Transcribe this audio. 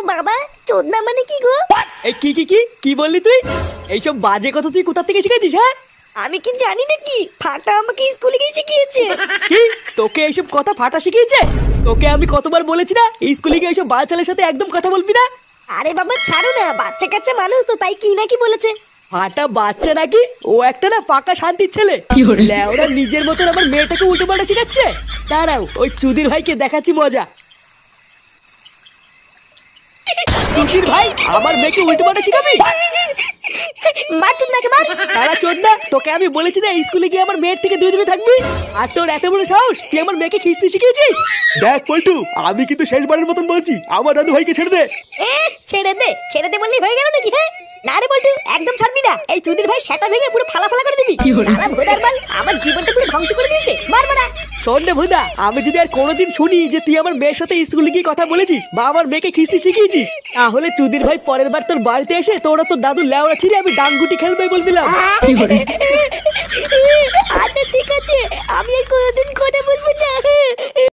বাবা, চোদনা মানে কি গো? এই কি কি কি কি বললি তুই? এইসব বাজে কথা তুই কোথা থেকে শিখেছিস? হ্যাঁ, আমি কি জানি নাকি? ফাটা আমাকে স্কুলে গিয়ে শিখিয়েছে। কি তোকে এইসব কথা ফাটা শিখিয়েছে? তোকে আমি কতবার বলেছি না স্কুলে গিয়ে এইসব বাচ্চাদের সাথে একদম কথা বলবি না? আরে বাবা ছাড়ো না, বাচ্চা কাচ্চা মানুষ তো, তাই কি নাকি বলেছে। ফাটা বাচ্চা নাকি? ও একটা না পাকা শান্তির ছেলে। লেওরা নিজের মতন আমার মেয়েটাকে উল্টো পাল্টা শিখাচ্ছে। দাঁড়াও, ওই চুদির ভাইকে দেখাচ্ছি মজা। চুদির ভাই, আমার মেয়েকে উল্টো পাল্টা শিখাবি? মার চোদনাকে মার। তারা চোদনা, তোকে আমি বলেছি না স্কুলে গিয়ে আমার মেয়ের থেকে দূরে দূরে থাকবি। আর তোর এত বড় সাহস, তুই আমার মেয়েকে খিস্তি শিখিয়েছিস? দেখ পল্টু, আমি কিন্তু শেষবারের মতন বলছি, আমার দাদু ভাইকে ছেড়ে দে। ছেড়ে দে, ছেড়ে দে বললেই হয়ে গেল নাকি? হ্যাঁ না রে বল্টু, একদম ছাড়বি না। এই চুদির ভাই সেটা ভেঙে পুরো ফালা ফালা করে দিবি। শালা ভোদার বাল, আমার জীবনটা পুরো ধ্বংস করে দিয়েছে। মার মারা। শোন রে ভুদা, আমি যদি আর কোনোদিন শুনি যে তুই আমার মেয়ের সাথে স্কুলে গিয়ে কথা বলেছিস বা আমার মেয়েকে খিস্তি শিখিয়েছিস, তাহলে চুদির ভাই পরের বার তোর বাড়িতে এসে তোরা তোর দাদু লেওড়া ছিঁড়ে আমি ডাঙ্গুটি খেলবে বলে দিলাম।